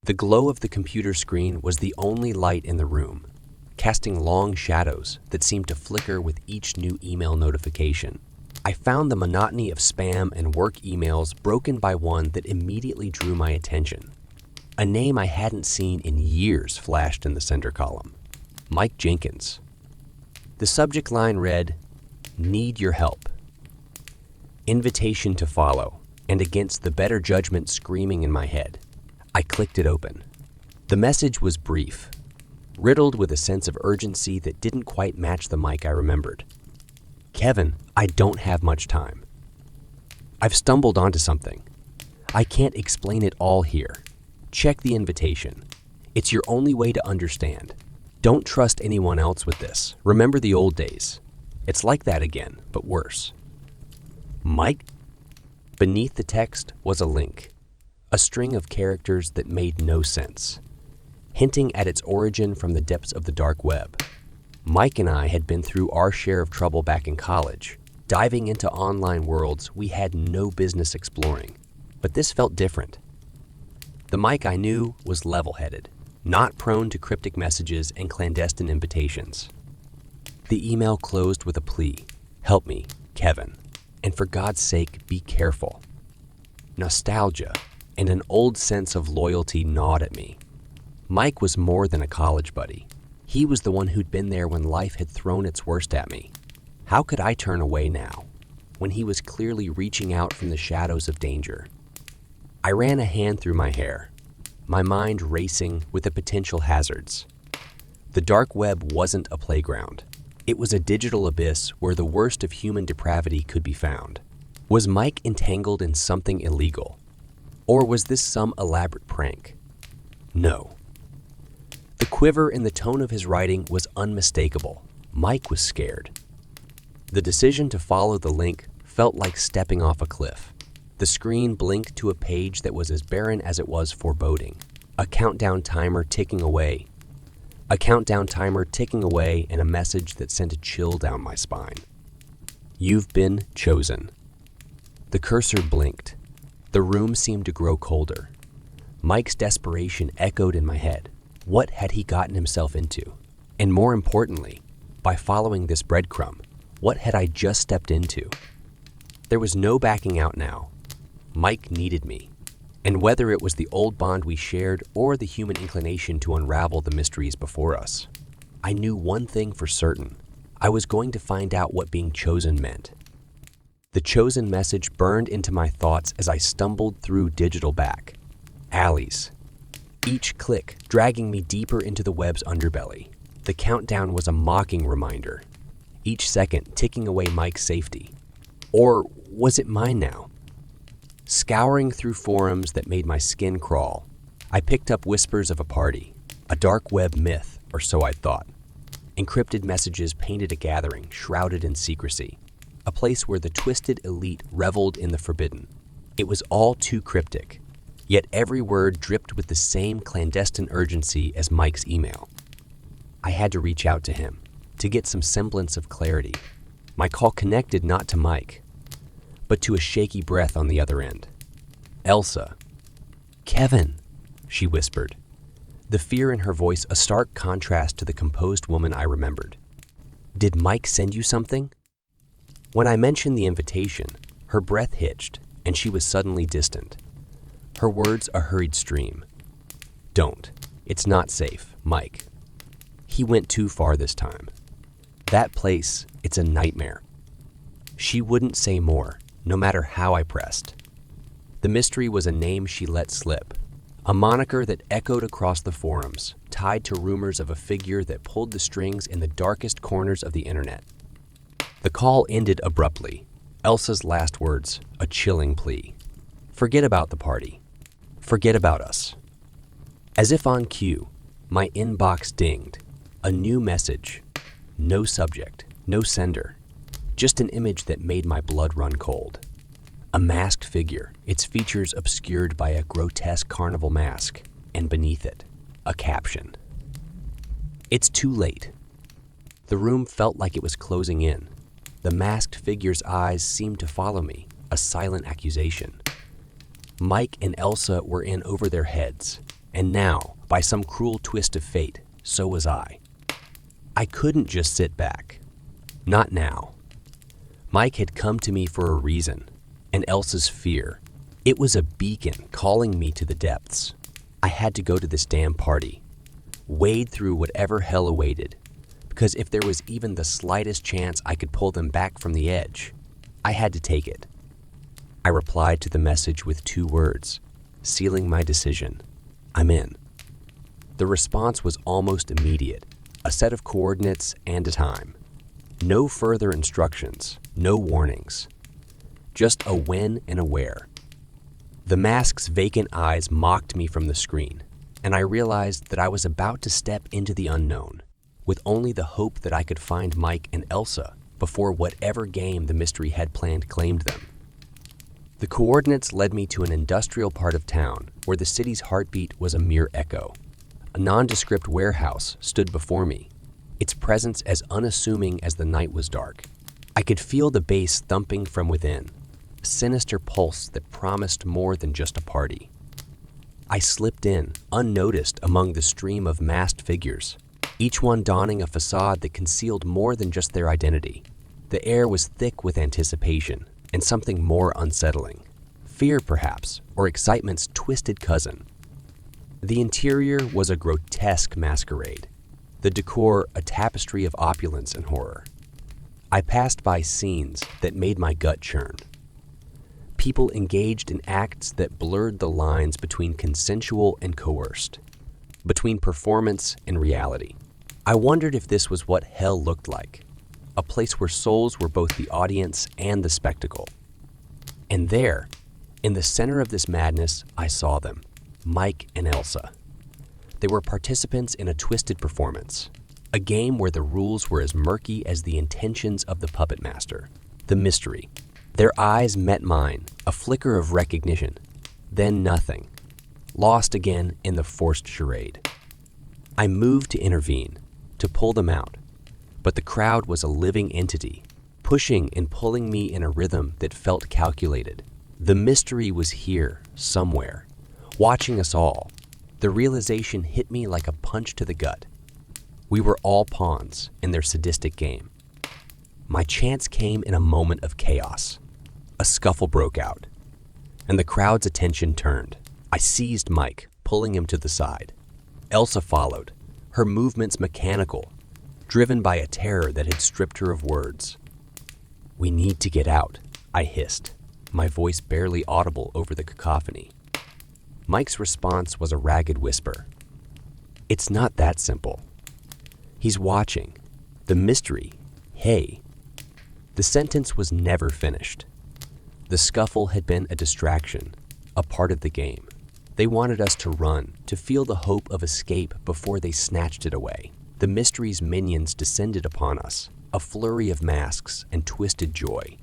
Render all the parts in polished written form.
The glow of the computer screen was the only light in the room, casting long shadows that seemed to flicker with each new email notification. I found the monotony of spam and work emails broken by one that immediately drew my attention. A name I hadn't seen in years flashed in the center column: Mike Jenkins. The subject line read, "Need your help." Invitation to follow, and against the better judgment screaming in my head, I clicked it open. The message was brief, riddled with a sense of urgency that didn't quite match the Mike I remembered. "Kevin, I don't have much time. I've stumbled onto something. I can't explain it all here. Check the invitation. It's your only way to understand. Don't trust anyone else with this. Remember the old days. It's like that again, but worse." Mike? Beneath the text was a link, a string of characters that made no sense, hinting at its origin from the depths of the dark web. Mike and I had been through our share of trouble back in college, diving into online worlds we had no business exploring. But this felt different. The Mike I knew was level-headed, not prone to cryptic messages and clandestine invitations. The email closed with a plea: "Help me, Kevin. And for God's sake, be careful." Nostalgia and an old sense of loyalty gnawed at me. Mike was more than a college buddy. He was the one who'd been there when life had thrown its worst at me. How could I turn away now, when he was clearly reaching out from the shadows of danger? I ran a hand through my hair, my mind racing with the potential hazards. The dark web wasn't a playground. It was a digital abyss where the worst of human depravity could be found. Was Mike entangled in something illegal? Or was this some elaborate prank? No. The quiver in the tone of his writing was unmistakable. Mike was scared. The decision to follow the link felt like stepping off a cliff. The screen blinked to a page that was as barren as it was foreboding. A countdown timer ticking away, and a message that sent a chill down my spine. "You've been chosen." The cursor blinked. The room seemed to grow colder. Mike's desperation echoed in my head. What had he gotten himself into? And more importantly, by following this breadcrumb, what had I just stepped into? There was no backing out now. Mike needed me. And whether it was the old bond we shared or the human inclination to unravel the mysteries before us, I knew one thing for certain. I was going to find out what being chosen meant. The chosen message burned into my thoughts as I stumbled through digital back alleys, each click dragging me deeper into the web's underbelly. The countdown was a mocking reminder, each second ticking away Mike's safety. Or was it mine now? Scouring through forums that made my skin crawl, I picked up whispers of a party, a dark web myth, or so I thought. Encrypted messages painted a gathering shrouded in secrecy, a place where the twisted elite reveled in the forbidden. It was all too cryptic, yet every word dripped with the same clandestine urgency as Mike's email. I had to reach out to him, to get some semblance of clarity. My call connected not to Mike, but to a shaky breath on the other end. "Elsa." "Kevin," she whispered, the fear in her voice a stark contrast to the composed woman I remembered. "Did Mike send you something?" When I mentioned the invitation, her breath hitched, and she was suddenly distant. Her words a hurried stream. "Don't. It's not safe, Mike. He went too far this time. That place, it's a nightmare." She wouldn't say more, no matter how I pressed. The mystery was a name she let slip, a moniker that echoed across the forums, tied to rumors of a figure that pulled the strings in the darkest corners of the internet. The call ended abruptly. Elsa's last words, a chilling plea. Forget about the party. Forget about us. As if on cue, my inbox dinged. A new message. No subject, no sender. Just an image that made my blood run cold. A masked figure, its features obscured by a grotesque carnival mask, and beneath it, a caption. "It's too late." The room felt like it was closing in. The masked figure's eyes seemed to follow me, a silent accusation. Mike and Elsa were in over their heads, And now, by some cruel twist of fate, so was I. I couldn't just sit back. Not now. Mike had come to me for a reason, and Elsa's fear. It was a beacon calling me to the depths. I had to go to this damn party, wade through whatever hell awaited, because if there was even the slightest chance I could pull them back from the edge, I had to take it. I replied to the message with 2 words, sealing my decision. I'm in. The response was almost immediate, a set of coordinates and a time. No further instructions, no warnings. Just a when and a where. The mask's vacant eyes mocked me from the screen, and I realized that I was about to step into the unknown, with only the hope that I could find Mike and Elsa before whatever game the mystery had planned claimed them. The coordinates led me to an industrial part of town where the city's heartbeat was a mere echo. A nondescript warehouse stood before me, its presence as unassuming as the night was dark. I could feel the bass thumping from within, a sinister pulse that promised more than just a party. I slipped in, unnoticed among the stream of masked figures, each one donning a facade that concealed more than just their identity. The air was thick with anticipation and something more unsettling. Fear, perhaps, or excitement's twisted cousin. The interior was a grotesque masquerade, the decor a tapestry of opulence and horror. I passed by scenes that made my gut churn. People engaged in acts that blurred the lines between consensual and coerced, between performance and reality. I wondered if this was what hell looked like, a place where souls were both the audience and the spectacle. And there, in the center of this madness, I saw them, Mike and Elsa. They were participants in a twisted performance, a game where the rules were as murky as the intentions of the puppet master, the mystery. Their eyes met mine, a flicker of recognition, then nothing, lost again in the forced charade. I moved to intervene, to pull them out, but the crowd was a living entity, pushing and pulling me in a rhythm that felt calculated. The mystery was here, somewhere, watching us all. The realization hit me like a punch to the gut. We were all pawns in their sadistic game. My chance came in a moment of chaos. A scuffle broke out, and the crowd's attention turned. I seized Mike, pulling him to the side. Elsa followed, her movements mechanical, driven by a terror that had stripped her of words. "We need to get out," I hissed, my voice barely audible over the cacophony. Mike's response was a ragged whisper. "It's not that simple. He's watching. The mystery. Hey." The sentence was never finished. The scuffle had been a distraction, a part of the game. They wanted us to run, to feel the hope of escape before they snatched it away. The mystery's minions descended upon us, a flurry of masks and twisted joy.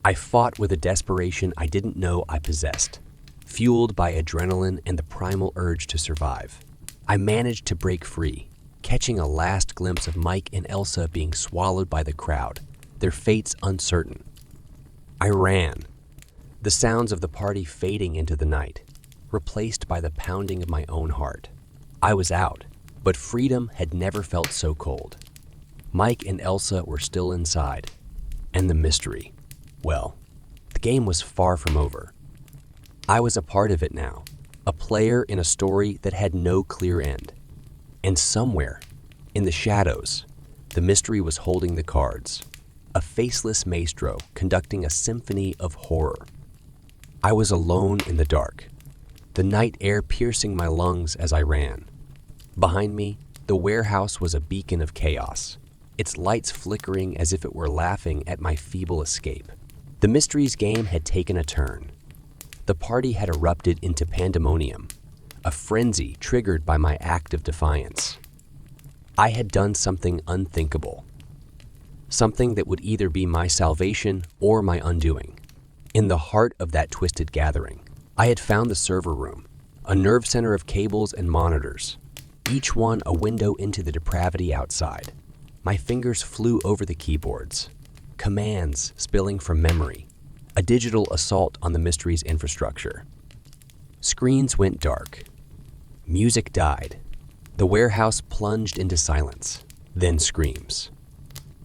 I fought with a desperation I didn't know I possessed, fueled by adrenaline and the primal urge to survive. I managed to break free, catching a last glimpse of Mike and Elsa being swallowed by the crowd, their fates uncertain. I ran, the sounds of the party fading into the night, replaced by the pounding of my own heart. I was out, but freedom had never felt so cold. Mike and Elsa were still inside, and the mystery, well, the game was far from over. I was a part of it now, a player in a story that had no clear end. And somewhere, in the shadows, the mystery was holding the cards, a faceless maestro conducting a symphony of horror. I was alone in the dark, the night air piercing my lungs as I ran. Behind me, the warehouse was a beacon of chaos, its lights flickering as if it were laughing at my feeble escape. The mystery's game had taken a turn. The party had erupted into pandemonium, a frenzy triggered by my act of defiance. I had done something unthinkable, something that would either be my salvation or my undoing. In the heart of that twisted gathering, I had found the server room, a nerve center of cables and monitors, each one a window into the depravity outside. My fingers flew over the keyboards, commands spilling from memory, a digital assault on the mystery's infrastructure. Screens went dark. Music died. The warehouse plunged into silence, then screams.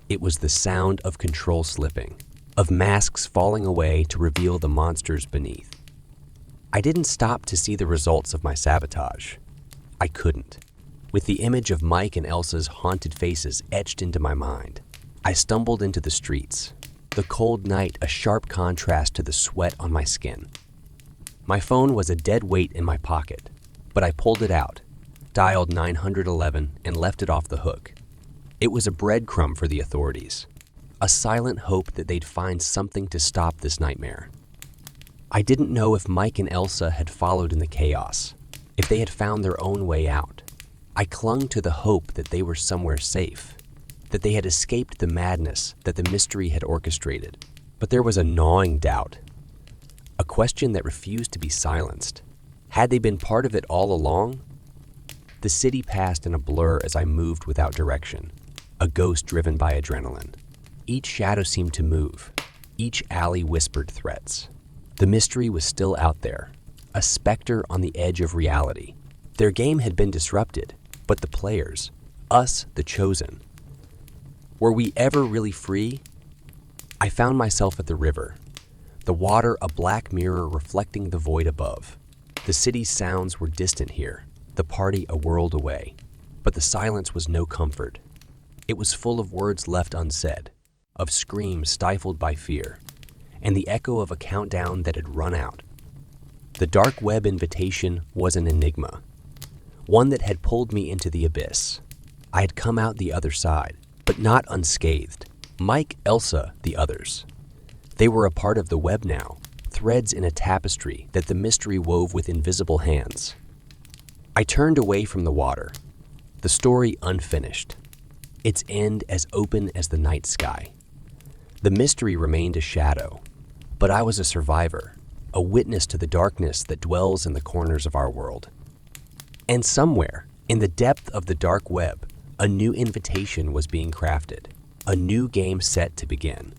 It was the sound of control slipping, of masks falling away to reveal the monsters beneath. I didn't stop to see the results of my sabotage. I couldn't. With the image of Mike and Elsa's haunted faces etched into my mind, I stumbled into the streets, the cold night a sharp contrast to the sweat on my skin. My phone was a dead weight in my pocket, but I pulled it out, dialed 911, and left it off the hook. It was a breadcrumb for the authorities, a silent hope that they'd find something to stop this nightmare. I didn't know if Mike and Elsa had followed in the chaos, if they had found their own way out. I clung to the hope that they were somewhere safe, that they had escaped the madness that the mystery had orchestrated. But there was a gnawing doubt, a question that refused to be silenced. Had they been part of it all along? The city passed in a blur as I moved without direction, a ghost driven by adrenaline. Each shadow seemed to move. Each alley whispered threats. The mystery was still out there, a specter on the edge of reality. Their game had been disrupted, but the players, us, the chosen, were we ever really free? I found myself at the river, the water a black mirror reflecting the void above. The city's sounds were distant here, the party a world away, but the silence was no comfort. It was full of words left unsaid, of screams stifled by fear, and the echo of a countdown that had run out. The dark web invitation was an enigma, one that had pulled me into the abyss. I had come out the other side, but not unscathed. Mike, Elsa, the others. They were a part of the web now, threads in a tapestry that the mystery wove with invisible hands. I turned away from the water, the story unfinished, its end as open as the night sky. The mystery remained a shadow, but I was a survivor, a witness to the darkness that dwells in the corners of our world. And somewhere, in the depth of the dark web, a new invitation was being crafted, a new game set to begin.